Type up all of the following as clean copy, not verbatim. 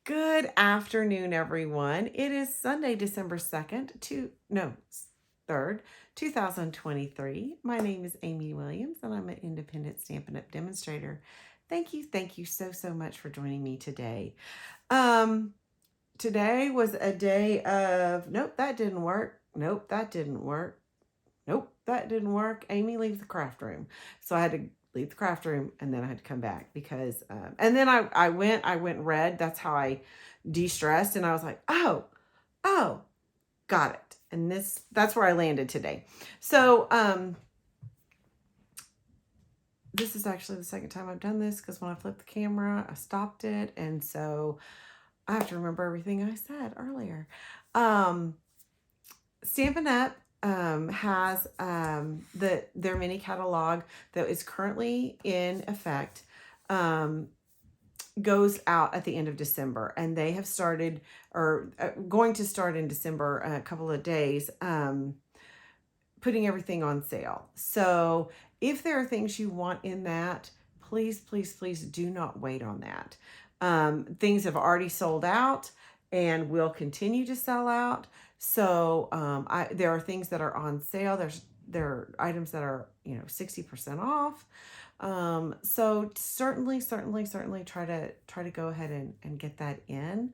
Good afternoon, everyone. It is Sunday, December 2nd, 3rd, 2023. My name is Amy Williams, and I'm an independent Stampin' Up! Demonstrator. Thank you so much for joining me today. Today was a day of, nope, that didn't work. Nope, that didn't work. Nope, that didn't work. Amy, leave the craft room. So I had to leave the craft room and then I had to come back because, and then I went red. That's how I de-stressed. And I was like, oh, got it. And that's where I landed today. So, this is actually the second time I've done this because when I flipped the camera, I stopped it. And so I have to remember everything I said earlier. Stampin' Up! Has their mini catalog that is currently in effect, goes out at the end of December, and they have started or going to start in December a couple of days, putting everything on sale. So if there are things you want in that, please do not wait on that. Things have already sold out and will continue to sell out. So there are things that are on sale. There are items that are 60% off. So certainly try to go ahead and get that in.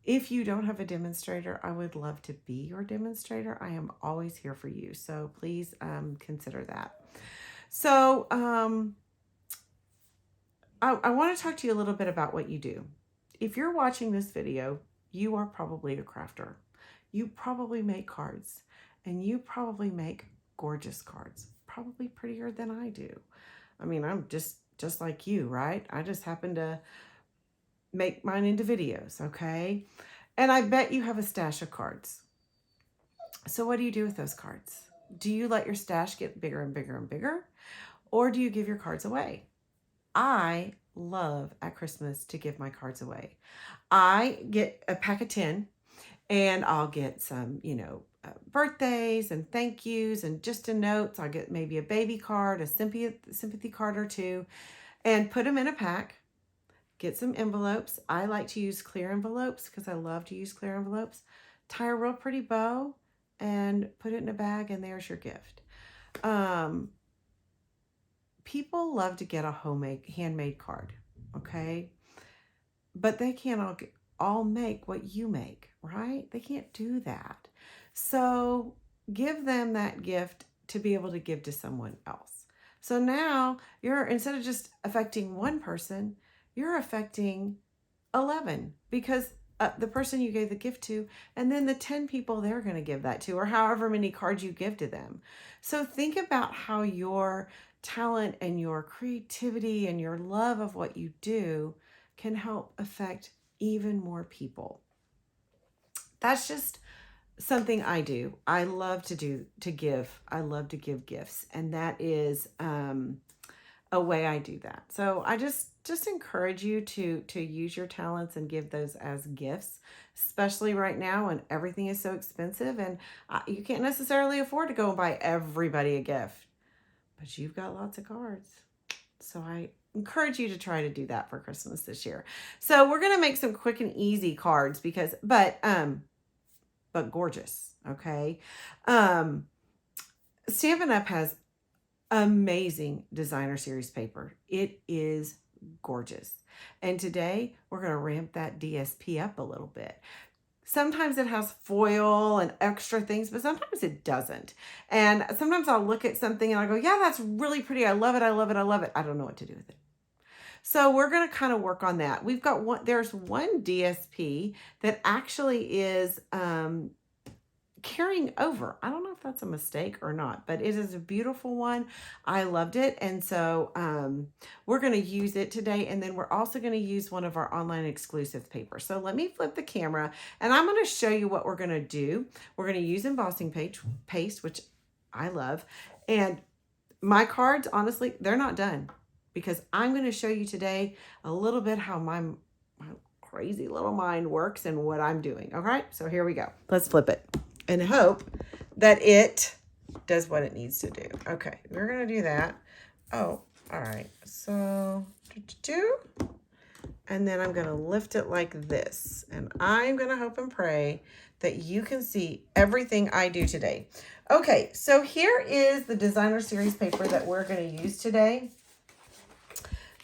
If you don't have a demonstrator, I would love to be your demonstrator. I am always here for you. So please consider that. So I want to talk to you a little bit about what you do. If you're watching this video, you are probably a crafter. You probably make cards, and you probably make gorgeous cards, probably prettier than I do. I mean, I'm just like you, right? I just happen to make mine into videos, okay? And I bet you have a stash of cards. So what do you do with those cards? Do you let your stash get bigger and bigger and bigger? Or do you give your cards away? I love at Christmas to give my cards away. I get a pack of 10 and I'll get some, birthdays and thank yous and just a notes. I'll get maybe a baby card, a sympathy card or two, and put them in a pack. Get some envelopes. I like to use clear envelopes because I love to use clear envelopes. Tie a real pretty bow and put it in a bag, and there's your gift. People love to get a handmade card, okay? But they can't all make what you make, right? They can't do that. So give them that gift to be able to give to someone else. So now instead of just affecting one person, you're affecting 11 because the person you gave the gift to, and then the 10 people they're going to give that to, or however many cards you give to them. So think about how your talent and your creativity and your love of what you do can help affect even more people. That's just something I do. I love to give. I love to give gifts, and that is a way I do that. So I just encourage you to use your talents and give those as gifts, especially right now when everything is so expensive and you can't necessarily afford to go and buy everybody a gift, but you've got lots of cards. So I encourage you to try to do that for Christmas this year. So we're going to make some quick and easy cards but gorgeous. Okay. Stampin' Up! Has amazing designer series paper. It is gorgeous. And today we're going to ramp that DSP up a little bit. Sometimes it has foil and extra things, but sometimes it doesn't. And sometimes I'll look at something and I'll go, yeah, that's really pretty. I love it. I love it. I love it. I don't know what to do with it. So we're going to kind of work on that. There's one DSP that actually is carrying over. I don't know if that's a mistake or not, but it is a beautiful one. I loved it. And so we're going to use it today. And then we're also going to use one of our online exclusive papers. So let me flip the camera and I'm going to show you what we're going to do. We're going to use embossing paste, which I love. And my cards, honestly, they're not done because I'm going to show you today a little bit how my crazy little mind works and what I'm doing. All right, so here we go. Let's flip it and hope that it does what it needs to do. Okay, we're going to do that. Oh, all right. So, and then I'm going to lift it like this. And I'm going to hope and pray that you can see everything I do today. Okay, so here is the designer series paper that we're going to use today.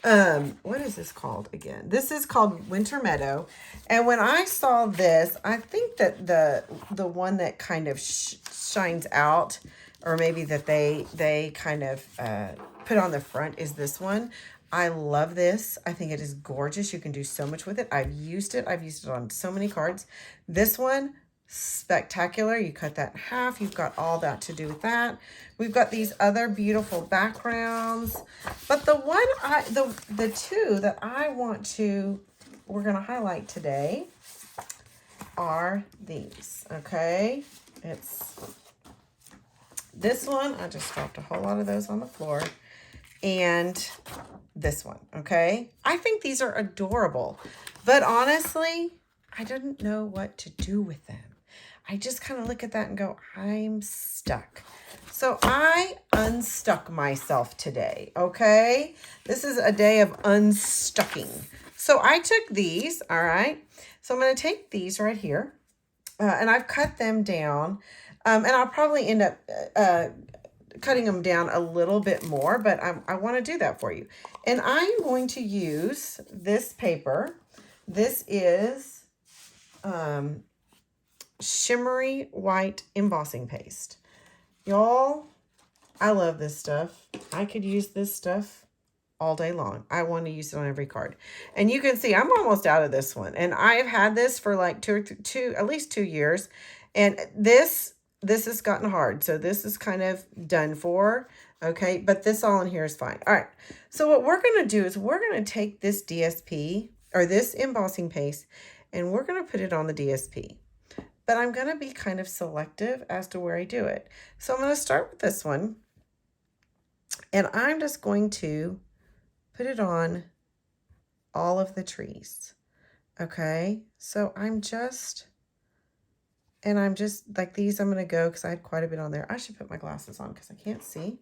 What is this called again? This is called Winter Meadow. And when I saw this, I think that the one that kind of shines out, or maybe that they kind of put on the front, is this one. I love this. I think it is gorgeous. You can do so much with it. I've used it. I've used it on so many cards. This one, spectacular. You cut that in half. You've got all that to do with that. We've got these other beautiful backgrounds. But the one the two that we're going to highlight today are these, okay? It's this one. I just dropped a whole lot of those on the floor. And this one, okay? I think these are adorable. But honestly, I didn't know what to do with them. I just kind of look at that and go, I'm stuck. So I unstuck myself today, okay? This is a day of unstucking. So I took these, all right? So I'm going to take these right here, and I've cut them down, and I'll probably end up cutting them down a little bit more, but I want to do that for you. And I'm going to use this paper. This is Shimmery White Embossing Paste. Y'all, I love this stuff. I could use this stuff all day long. I want to use it on every card. And you can see I'm almost out of this one. And I've had this for like at least 2 years. And this has gotten hard. So this is kind of done for. Okay. But this all in here is fine. All right. So what we're going to do is we're going to take this DSP or this embossing paste and we're going to put it on the DSP. But I'm going to be kind of selective as to where I do it. So I'm going to start with this one. And I'm just going to put it on all of the trees. Okay. So I'm just like these, I'm going to go because I had quite a bit on there. I should put my glasses on because I can't see.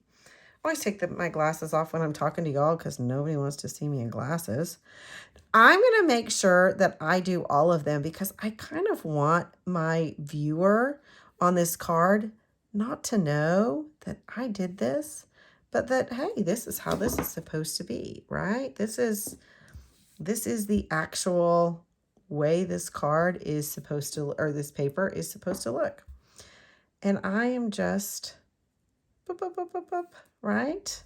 I always take my glasses off when I'm talking to y'all because nobody wants to see me in glasses. I'm going to make sure that I do all of them because I kind of want my viewer on this card not to know that I did this, but that, hey, this is how this is supposed to be, right? This is the actual way this card is supposed to, or this paper is supposed to look. And I am just, right?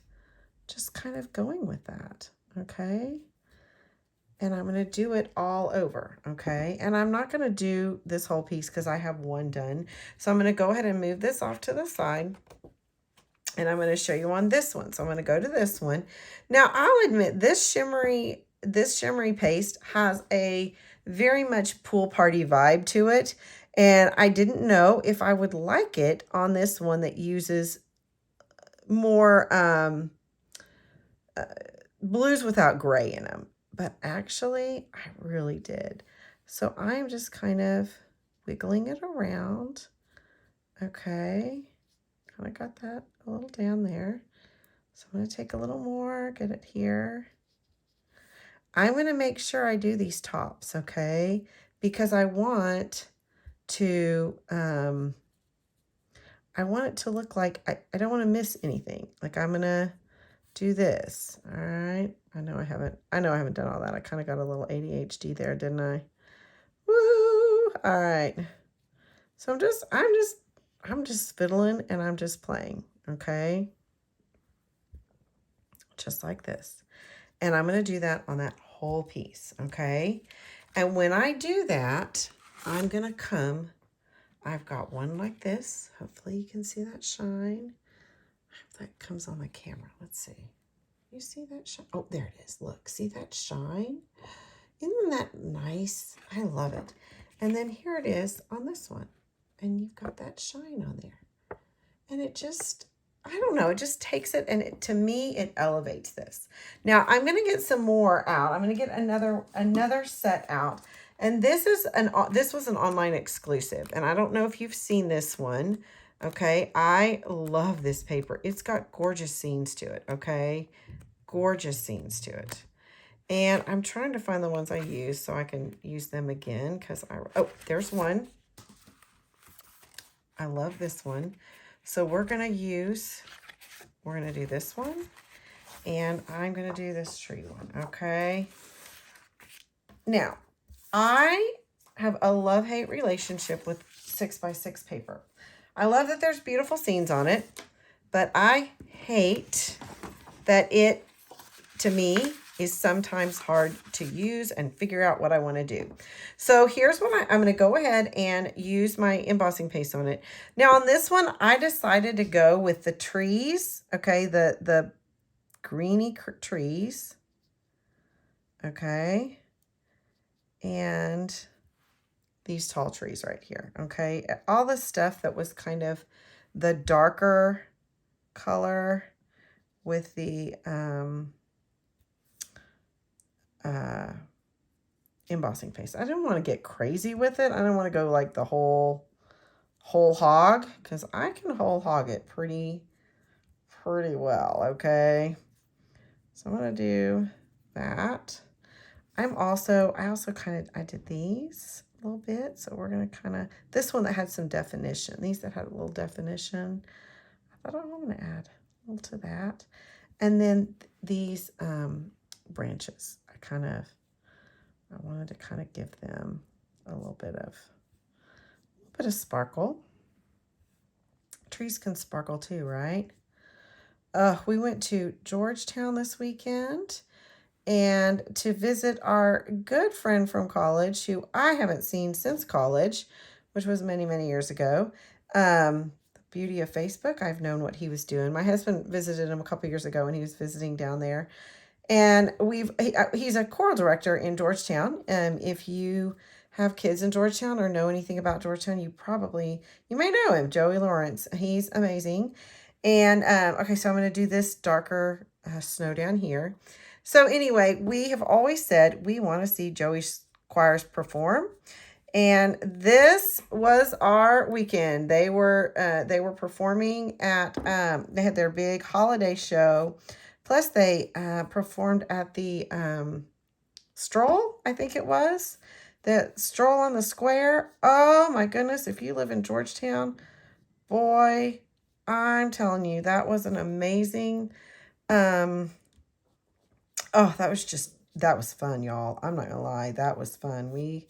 Just kind of going with that, okay? And I'm going to do it all over, okay? And I'm not going to do this whole piece because I have one done. So I'm going to go ahead and move this off to the side. And I'm going to show you on this one. So I'm going to go to this one. Now, I'll admit this shimmery paste has a very much pool party vibe to it. And I didn't know if I would like it on this one that uses more blues without gray in them. But actually, I really did. So I'm just kind of wiggling it around. Okay. Kind of got that a little down there. So I'm going to take a little more, get it here. I'm going to make sure I do these tops, okay? Because I want to, I want it to look like, I don't want to miss anything. Like I'm going to do this, all right? I know I haven't done all that. I kind of got a little ADHD there, didn't I? Woo! All right. So I'm just fiddling and I'm just playing, okay? Just like this. And I'm going to do that on that whole piece, okay? And when I do that, I'm going to come, I've got one like this. Hopefully you can see that shine. I hope that comes on the camera. Let's see. You see that shine? Oh, there it is. Look, see that shine? Isn't that nice? I love it. And then here it is on this one. And you've got that shine on there. And it just, I don't know, it just takes it and to me, it elevates this. Now I'm going to get some more out. I'm going to get another set out. And this was an online exclusive. And I don't know if you've seen this one. Okay. I love this paper. It's got gorgeous scenes to it. Okay. Gorgeous scenes to it. And I'm trying to find the ones I use so I can use them again because oh, there's one. I love this one. So we're going to do this one. And I'm going to do this tree one, okay? Now, I have a love-hate relationship with 6x6 paper. I love that there's beautiful scenes on it, but I hate that it, to me, is sometimes hard to use and figure out what I want to do. So here's what I'm going to go ahead and use my embossing paste on it. Now on this one, I decided to go with the trees, okay, the greeny trees, okay, and these tall trees right here, okay. All the stuff that was kind of the darker color with the embossing paste. I don't want to get crazy with it. I don't want to go like the whole hog, because I can whole hog it pretty well, okay? So I'm going to do that. I also I did these a little bit. So we're going to kind of, this one that had some definition, these that had a little definition, I thought I'm going to add a little to that. And then these branches, I wanted to kind of give them a little bit of sparkle. Trees can sparkle too, right? We went to Georgetown this weekend and to visit our good friend from college, who I haven't seen since college, which was many, many years ago. The beauty of Facebook, I've known what he was doing. My husband visited him a couple years ago when he was visiting down there. And he's a choral director in Georgetown. If you have kids in Georgetown or know anything about Georgetown, you may know him, Joey Lawrence. He's amazing. And okay, so I'm going to do this darker snow down here. So anyway, we have always said we want to see Joey's choirs perform. And this was our weekend. They were performing at, they had their big holiday show. Plus, they performed at the Stroll, I think it was. The Stroll on the Square. Oh, my goodness. If you live in Georgetown, boy, I'm telling you, that was an amazing. Oh, that was fun, y'all. I'm not going to lie. That was fun. We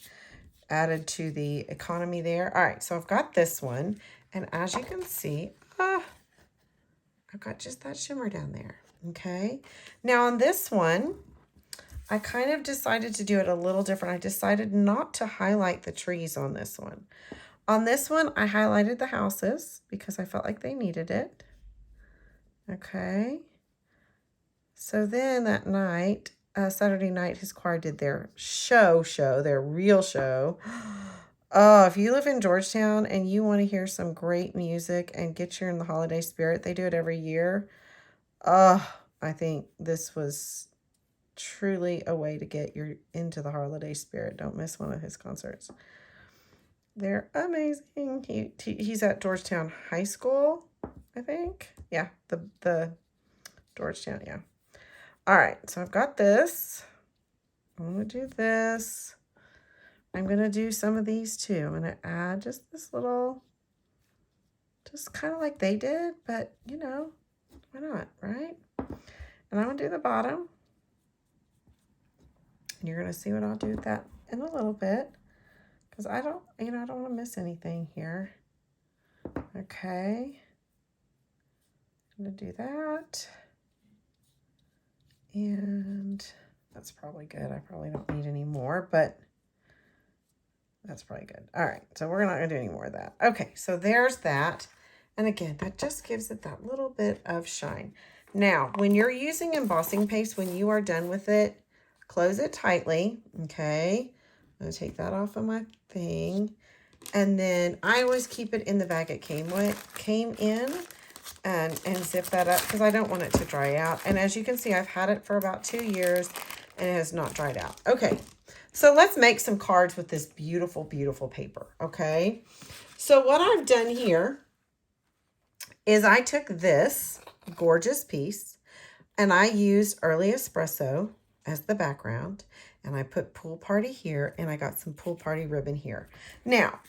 added to the economy there. All right, so I've got this one. And as you can see, I've got just that shimmer down there. Okay, now on this one, I kind of decided to do it a little different. I decided not to highlight the trees on this one. On this one, I highlighted the houses because I felt like they needed it. Okay, so then that night, Saturday night, his choir did their their real show. Oh, if you live in Georgetown and you want to hear some great music and get you in the holiday spirit, they do it every year. I think this was truly a way to get you into the holiday spirit. Don't miss one of his concerts. They're amazing. He's at Georgetown High School, I think. Yeah, the Georgetown, yeah. All right, so I've got this. I'm going to do this. I'm going to do some of these too. I'm going to add just this little, just kind of like they did, but you know, why not, right? And I'm going to do the bottom. And you're going to see what I'll do with that in a little bit. Because I don't want to miss anything here. Okay. I'm going to do that. And that's probably good. I probably don't need any more, but that's probably good. All right. So we're not going to do any more of that. Okay. So there's that. And again, that just gives it that little bit of shine. Now, when you're using embossing paste, when you are done with it, close it tightly, okay? I'm going to take that off of my thing. And then I always keep it in the bag it came in and zip that up because I don't want it to dry out. And as you can see, I've had it for about 2 years and it has not dried out. Okay, so let's make some cards with this beautiful, beautiful paper, okay? So what I've done here is I took this gorgeous piece and I used early espresso as the background, and I put pool party here, and I got some pool party ribbon here. Now,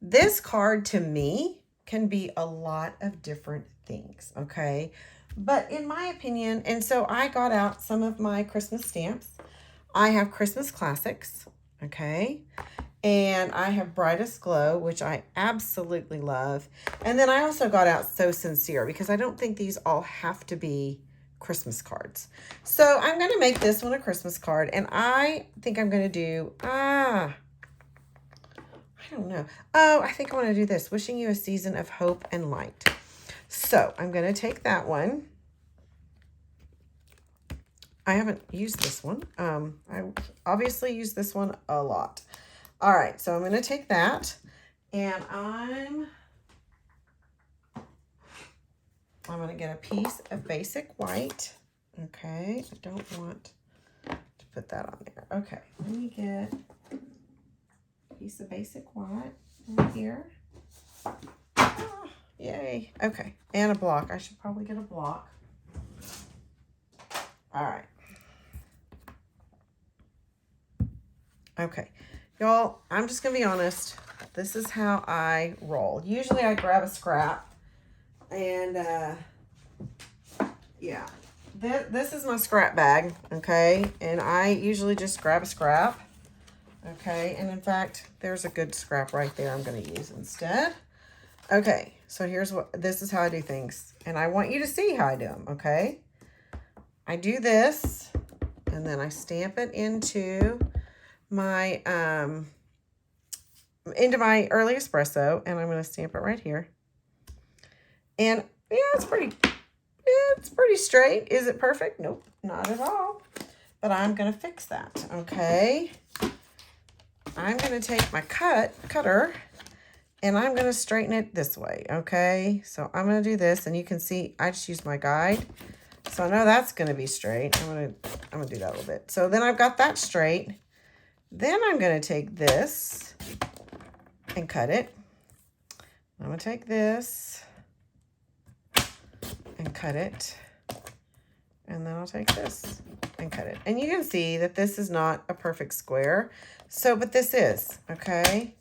this card to me can be a lot of different things, okay? But in my opinion, and so I got out some of my Christmas stamps. I have Christmas Classics, okay? And I have Brightest Glow, which I absolutely love. And then I also got out So Sincere, because I don't think these all have to be Christmas cards. So I'm going to make this one a Christmas card. And I think I'm going to do, I don't know. Oh, I think I want to do this. Wishing you a season of hope and light. So I'm going to take that one. I haven't used this one. I obviously use this one a lot. All right, so I'm going to take that, and I'm going to get a piece of basic white. Okay, I don't want to put that on there. Okay, let me get a piece of basic white in here. Ah, yay. Okay, and a block. I should probably get a block. All right. Okay. Y'all, I'm just going to be honest. This is how I roll. Usually I grab a scrap. And, yeah. This is my scrap bag, okay? And I usually just grab a scrap. Okay? And in fact, there's a good scrap right there I'm going to use instead. Okay. So this is how I do things. And I want you to see how I do them, okay? I do this. And then I stamp it into my early espresso, and I'm going to stamp it right here. And yeah, it's pretty straight. Is it perfect? Nope, not at all. But I'm going to fix that. Okay. I'm going to take my cutter, and I'm going to straighten it this way. Okay. So I'm going to do this, and you can see I just used my guide, so I know that's going to be straight. I'm going to do that a little bit. So then I've got that straight. Then I'm going to take this and cut it. I'm going to take this and cut it. And then I'll take this and cut it. And you can see that this is not a perfect square. So, but this is, okay?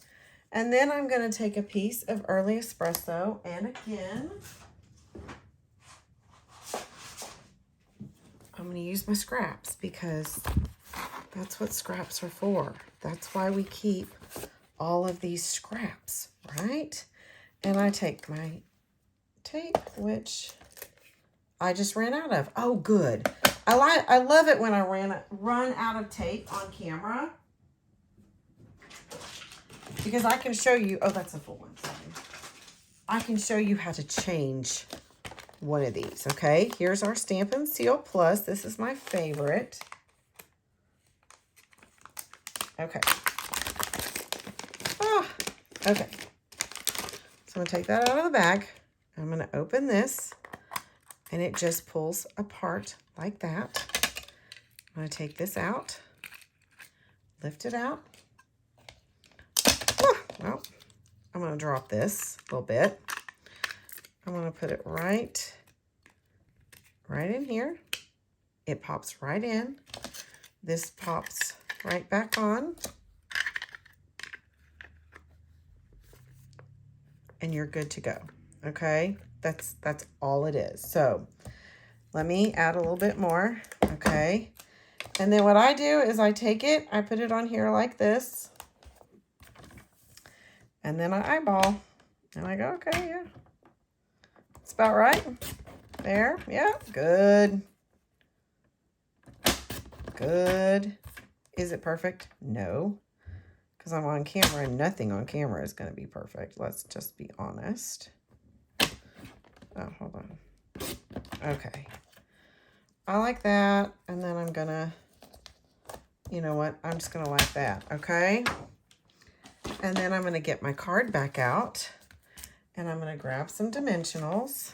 And then I'm going to take a piece of early espresso. And again, I'm going to use my scraps because that's what scraps are for. That's why we keep all of these scraps, right? And I take my tape, which I just ran out of. Oh, good. I love it when I run out of tape on camera, because I can show you. Oh, that's a full one. Sorry. I can show you how to change one of these. Okay, here's our Stampin' Seal Plus. This is my favorite. Okay. Okay. So I'm going to take that out of the bag. I'm going to open this, and it just pulls apart like that. I'm going to take this out, lift it out. Well, I'm going to drop this a little bit. I'm going to put it right in here. It pops right in. This pops right back on. And you're good to go. Okay? That's all it is. So let me add a little bit more. Okay? And then what I do is I take it, I put it on here like this. And then I eyeball. And I go, okay, yeah. It's about right. There. Yeah. Good. Good. Is it perfect? No. Because I'm on camera, and nothing on camera is going to be perfect. Let's just be honest. Oh, hold on. Okay. I like that. And then I'm going to, you know what? I'm just going to like that. Okay. And then I'm going to get my card back out. And I'm going to grab some dimensionals.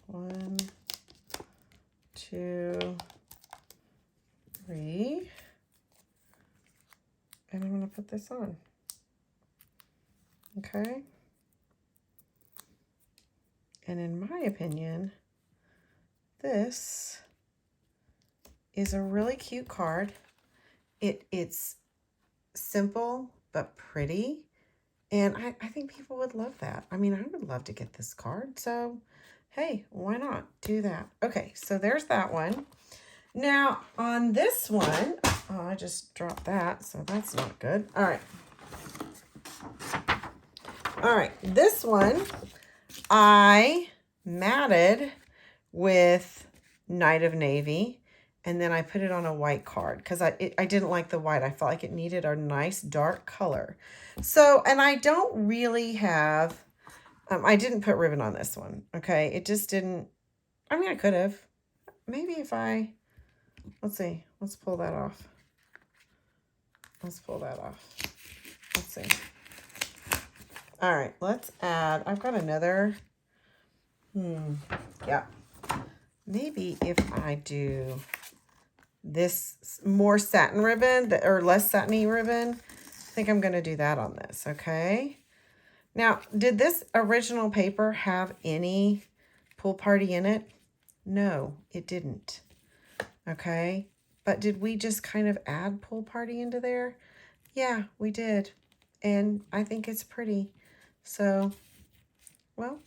1, 2, 3. And I'm going to put this on. Okay. And in my opinion, this is a really cute card. It's simple but pretty. And I think people would love that. I mean, I would love to get this card. So, hey, why not do that? Okay, so there's that one. Now, on this one, oh, I just dropped that, so that's not good. All right. All right, this one I matted with Night of Navy, and then I put it on a white card because I didn't like the white. I felt like it needed a nice dark color. So, and I don't really have, I didn't put ribbon on this one, okay? It just didn't, I mean, I could have. Maybe if I, let's see, let's pull that off. Let's pull that off. Let's see. All right, let's add, I've got another, yeah. Maybe if I do this more satin ribbon, or less satiny ribbon, I think I'm going to do that on this, okay? Now, did this original paper have any pool party in it? No, it didn't, okay? But did we just kind of add pool party into there? Yeah, we did. And I think it's pretty. So, well,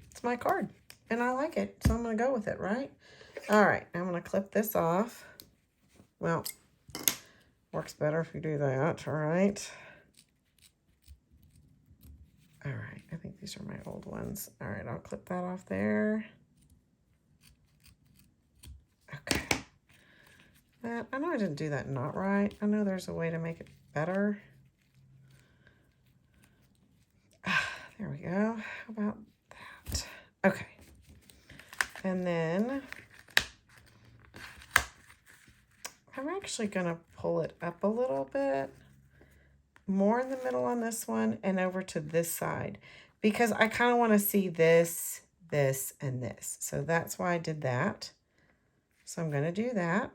it's my card. And I like it, so I'm going to go with it, right? All right, I'm going to clip this off. Well, works better if you do that, all right? All right, I think these are my old ones. All right, I'll clip that off there. Okay. I know I didn't do that not right. I know there's a way to make it better. There we go. How about that? Okay. And then I'm actually going to pull it up a little bit more in the middle on this one and over to this side because I kind of want to see this, this, and this. So that's why I did that. So I'm going to do that.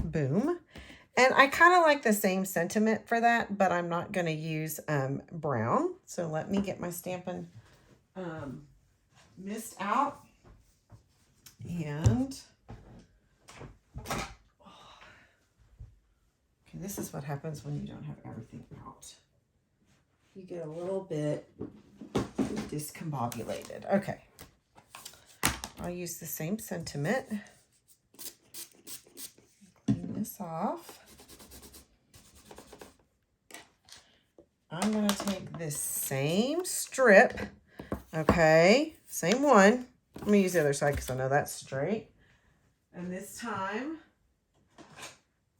Boom. And I kind of like the same sentiment for that, but I'm not going to use brown. So let me get my Stampin' Mist out. And okay, this is what happens when you don't have everything out. You get a little bit discombobulated. Okay. I'll use the same sentiment. Clean this off. I'm going to take this same strip, okay, same one. Let me use the other side because I know that's straight. And this time,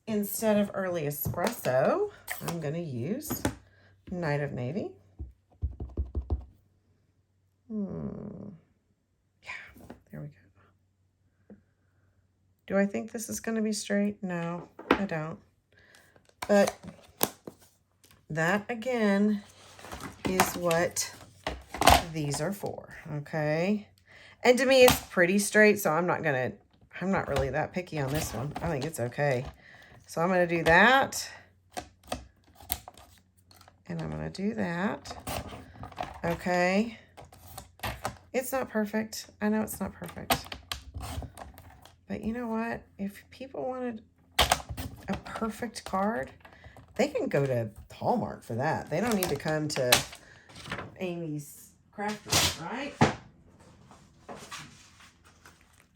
instead of Early Espresso, I'm going to use Night of Navy. Yeah, there we go. Do I think this is going to be straight? No, I don't. But that, again, is what these are for, okay? And to me, it's pretty straight, so I'm not really that picky on this one. I think it's okay. So I'm going to do that. And I'm going to do that. Okay. It's not perfect. I know it's not perfect. But you know what? If people wanted a perfect card, they can go to Hallmark for that. They don't need to come to Amy's Craft Room, right?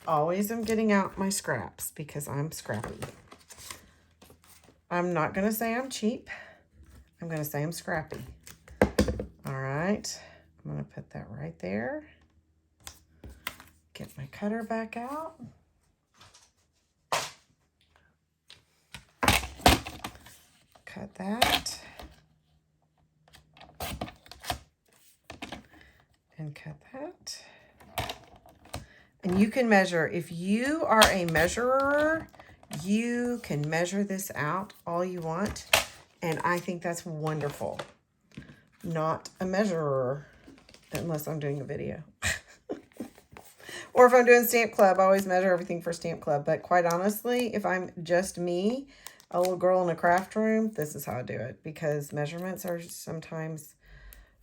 Always am getting out my scraps because I'm scrappy. I'm not going to say I'm cheap. I'm going to say I'm scrappy. All right. I'm going to put that right there. Get my cutter back out. Cut that. And cut that. And you can measure. If you are a measurer, you can measure this out all you want. And I think that's wonderful. Not a measurer, unless I'm doing a video. Or if I'm doing Stamp Club, I always measure everything for Stamp Club. But quite honestly, if I'm just me, a little girl in a craft room, this is how I do it. Because measurements are sometimes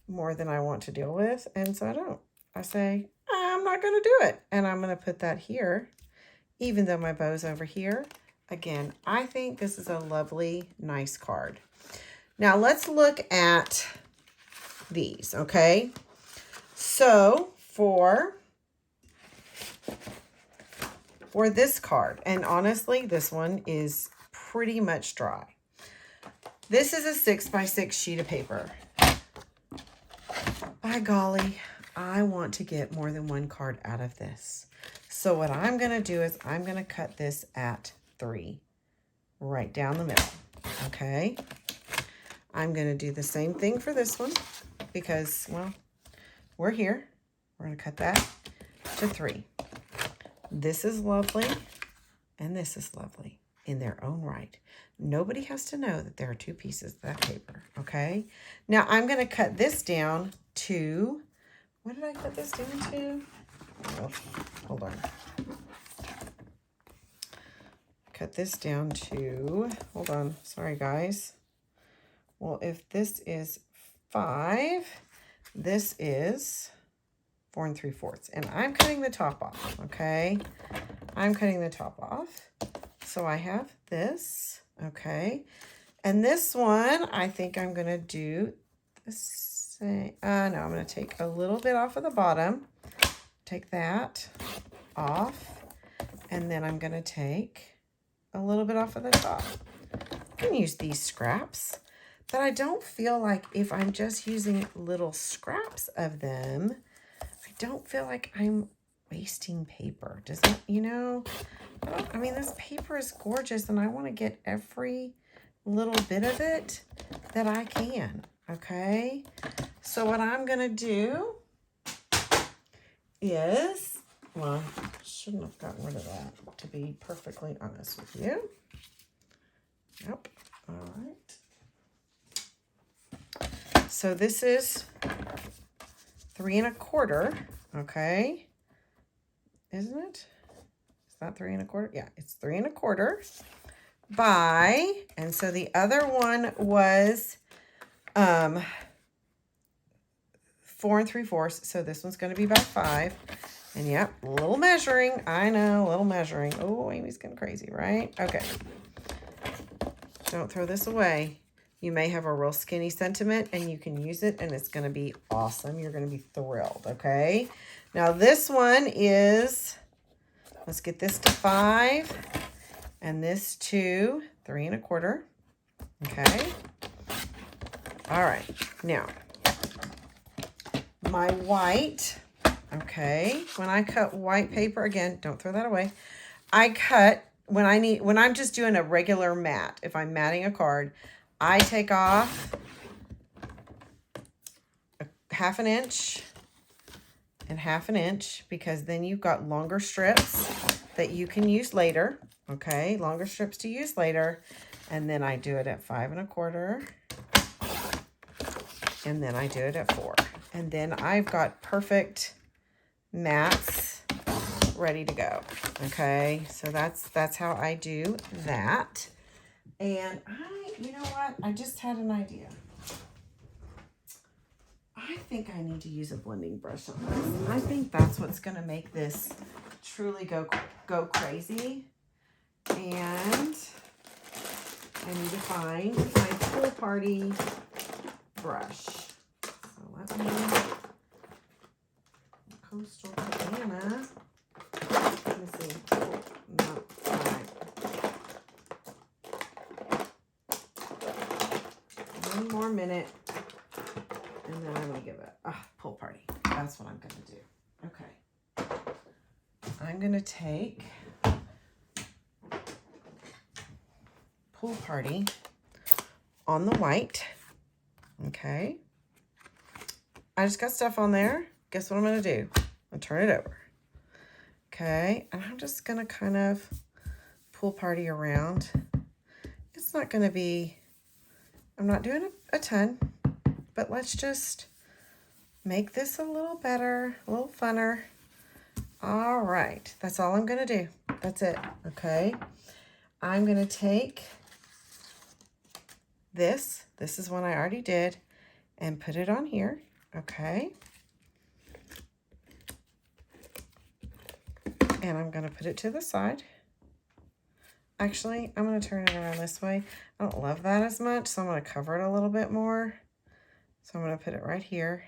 more than I want to deal with. And so I don't. I say, I'm not going to do it. And I'm going to put that here even though my bow's over here. Again, I think this is a lovely, nice card. Now let's look at these, okay? So for this card, and honestly, this one is pretty much dry. This is a 6x6 sheet of paper. By golly, I want to get more than one card out of this. So what I'm going to do is I'm going to cut this at 3, right down the middle, okay? I'm going to do the same thing for this one because, well, we're here. We're going to cut that to 3. This is lovely, and this is lovely in their own right. Nobody has to know that there are 2 pieces of that paper, okay? Now, I'm going to cut this down to, what did I cut this down to? Oh, hold on. Cut this down to, hold on, sorry guys. Well, if this is 5, this is 4 3/4. And I'm cutting the top off, okay? I'm cutting the top off. So I have this, okay? And this one, I think I'm going to do the same. No, I'm going to take a little bit off of the bottom. Take that off. And then I'm going to take a little bit off of the top. I can use these scraps. But I don't feel like if I'm just using little scraps of them, I don't feel like I'm wasting paper. Does that, you know, I mean, this paper is gorgeous and I want to get every little bit of it that I can, okay? So what I'm going to do is, well, I shouldn't have gotten rid of that, to be perfectly honest with you. Yep, all right. So this is 3 1/4, okay? Isn't it? Is that 3 1/4? Yeah, it's 3 1/4 by, and so the other one was 4 3/4. So this one's going to be by 5. And yep, a little measuring. I know, a little measuring. Oh, Amy's getting crazy, right? Okay. Don't throw this away. You may have a real skinny sentiment and you can use it and it's going to be awesome. You're going to be thrilled, okay? Now this one is, let's get this to 5 and this to 3 1/4, okay? All right, now my white, okay, when I cut white paper, again, don't throw that away. I cut, when I'm just doing a regular mat, if I'm matting a card, I take off a 1/2 inch and 1/2 inch because then you've got longer strips that you can use later, okay? Longer strips to use later. And then I do it at 5 1/4. And then I do it at 4. And then I've got perfect mats ready to go, okay? So that's how I do that. And you know what? I just had an idea. I think I need to use a blending brush on this. I think that's what's going to make this truly go crazy. And I need to find my Pool Party brush. So let me, Coastal Cabana. Let me see. No, all right. One more minute, and then I'm going to give it a Pool Party. That's what I'm going to do. Okay. I'm going to take Pool Party on the white. Okay. I just got stuff on there. Guess what I'm going to do? I'm going to turn it over. Okay. And I'm just going to kind of Pool Party around. It's not going to be, I'm not doing a ton, but let's just make this a little better, a little funner. All right, that's all I'm gonna do. That's it, okay? I'm gonna take this is one I already did, and put it on here, okay? And I'm gonna put it to the side. Actually, I'm going to turn it around this way. I don't love that as much, so I'm going to cover it a little bit more. So I'm going to put it right here,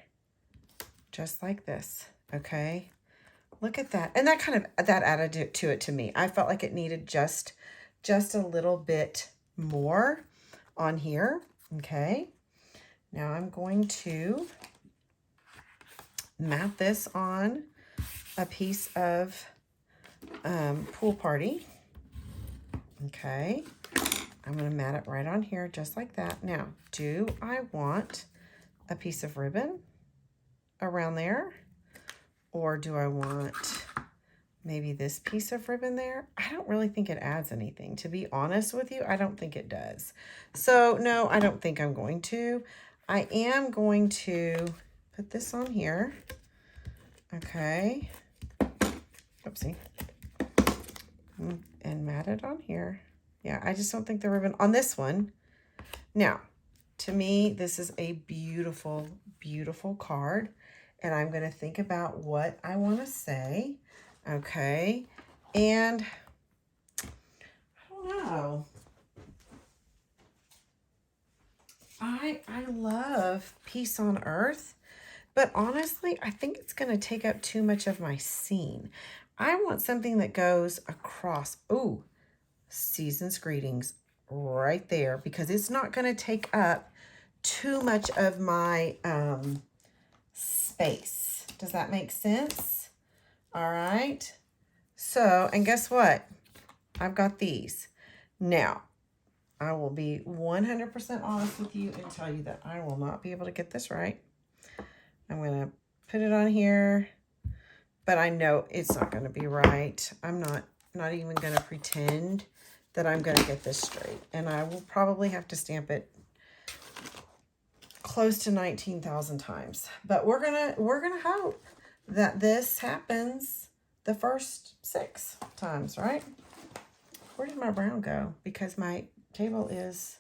just like this, okay? Look at that. And that kind of, that added to it to me. I felt like it needed just a little bit more on here, okay? Now I'm going to mat this on a piece of Pool Party. Okay, I'm going to mat it right on here just like that. Now, do I want a piece of ribbon around there? Or do I want maybe this piece of ribbon there? I don't really think it adds anything. To be honest with you, I don't think it does. So, no, I don't think I'm going to. I am going to put this on here. Okay. Oopsie. And mat it on here. Yeah, I just don't think the ribbon on this one. Now, to me, this is a beautiful, beautiful card. And I'm going to think about what I want to say. Okay. And I don't know. I love Peace on Earth. But honestly, I think it's going to take up too much of my scene. I want something that goes across. Ooh, Season's Greetings right there, because it's not going to take up too much of my space. Does that make sense? All right. So, and guess what? I've got these. Now, I will be 100% honest with you and tell you that I will not be able to get this right. I'm going to put it on here, but I know it's not going to be right. I'm not even going to pretend that I'm going to get this straight. And I will probably have to stamp it close to 19,000 times. But we're going to hope that this happens the first 6 times, right? Where did my brown go? Because my table is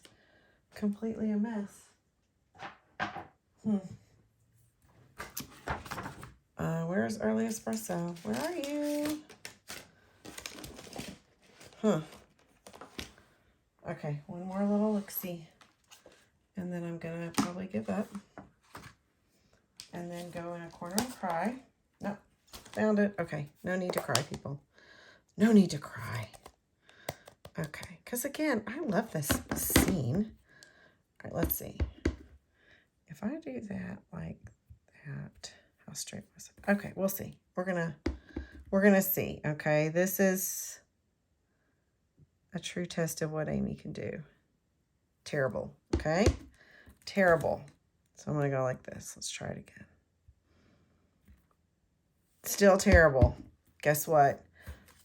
completely a mess. Where's Early Espresso? Where are you? Okay, one more little look-see. And then I'm going to probably give up. And then go in a corner and cry. No, found it. Okay, no need to cry, people. No need to cry. Okay, because again, I love this scene. All right, let's see. If I do that like that, how straight was it? Okay, we'll see. We're gonna see. Okay, this is a true test of what Amy can do. Terrible. Okay, terrible. So I'm gonna go like this. Let's try it again. Still terrible. Guess what?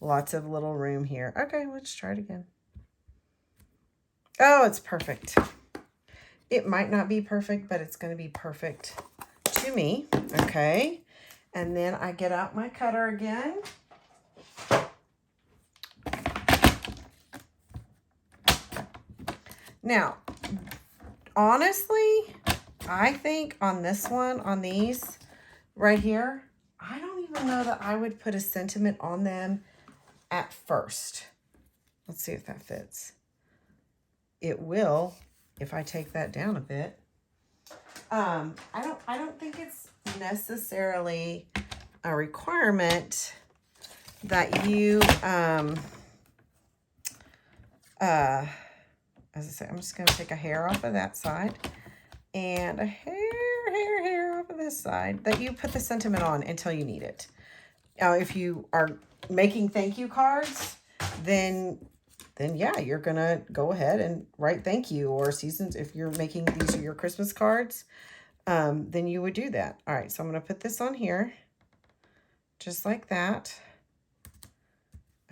Lots of little room here. Okay, let's try it again. Oh, it's perfect. It might not be perfect, but it's going to be perfect to me. Okay. And then I get out my cutter again. Now, honestly, I think on this one, on these right here, I don't even know that I would put a sentiment on them at first. Let's see if that fits. It will if I take that down a bit. I don't think it's necessarily a requirement that you as I say, I'm just going to take a hair off of that side and a hair off of this side, that you put the sentiment on until you need it. Now, if you are making thank you cards, then yeah, you're going to go ahead and write thank you, or seasons. If you're making these are your Christmas cards, then you would do that. All right, so I'm going to put this on here just like that.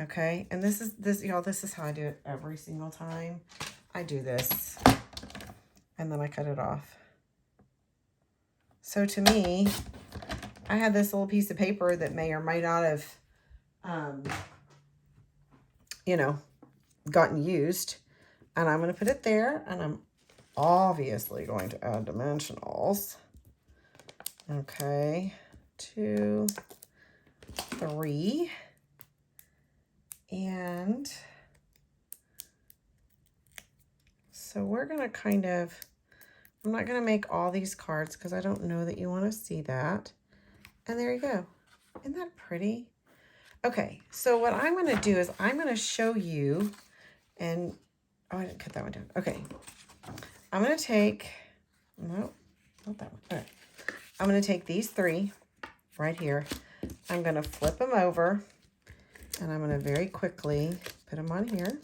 Okay, and this is how I do it every single time. I do this and then I cut it off. So to me, I had this little piece of paper that may or may not have, gotten used, and I'm going to put it there, and I'm obviously going to add dimensionals. Okay, 2, 3, and So we're going to kind of, I'm not going to make all these cards because I don't know that you want to see that. And there you go. Isn't that pretty? Okay, so what I'm going to do is I'm going to show you, and, oh, I didn't cut that one down. Okay, I'm going to take, no, not that one. All right. I'm going to take these three right here. I'm going to flip them over, and I'm going to very quickly put them on here.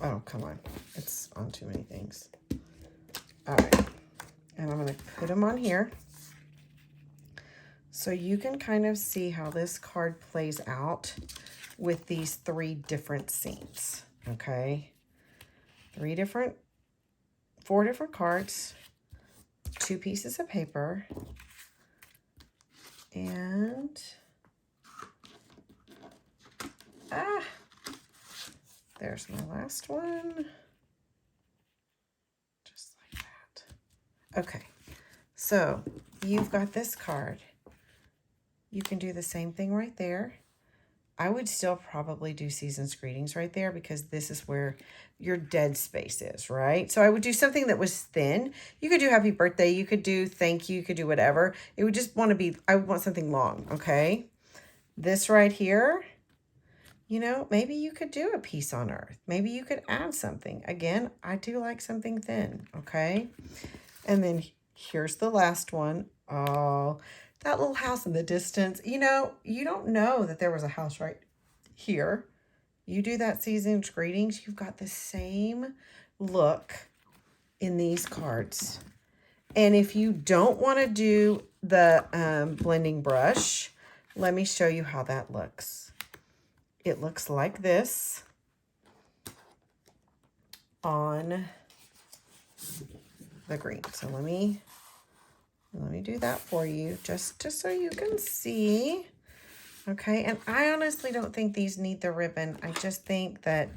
Oh, come on. It's on too many things. All right. And I'm going to put them on here. So you can kind of see how this card plays out with these three different scenes. Okay. Four different cards, 2 pieces of paper, and there's my last one. Just like that. Okay, so you've got this card. You can do the same thing right there. I would still probably do Season's Greetings right there because this is where your dead space is, right? So I would do something that was thin. You could do Happy Birthday. You could do Thank You. You could do whatever. It would just want to be, I would want something long, okay? This right here, you know, maybe you could do a Peace on Earth. Maybe you could add something. Again, I do like something thin, okay? And then here's the last one. Oh, that little house in the distance. You know, you don't know that there was a house right here. You do that Season's Greetings, you've got the same look in these cards. And if you don't want to do the blending brush, let me show you how that looks. It looks like this on the green. So let me do that for you just so you can see. Okay, and I honestly don't think these need the ribbon. I just think that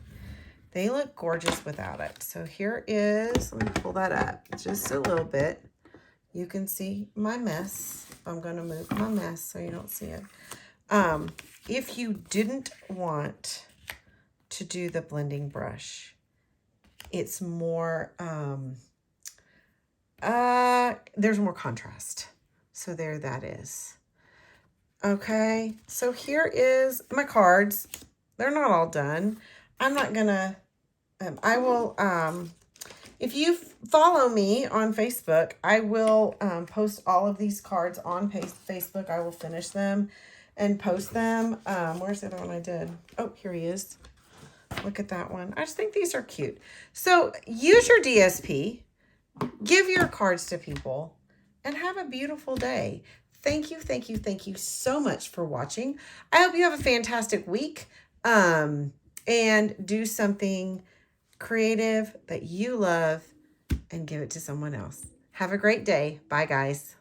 they look gorgeous without it. So here is, let me pull that up just a little bit. You can see my mess. I'm going to move my mess so you don't see it. If you didn't want to do the blending brush, it's more, there's more contrast. So there that is. Okay, so here is my cards. They're not all done. I'm not gonna, I will, if you follow me on Facebook, I will post all of these cards on Facebook. I will finish them and post them. Where's the other one I did? Oh, here he is. Look at that one. I just think these are cute. So use your DSP, give your cards to people, and have a beautiful day. Thank you so much for watching. I hope you have a fantastic week and do something creative that you love and give it to someone else. Have a great day. Bye, guys.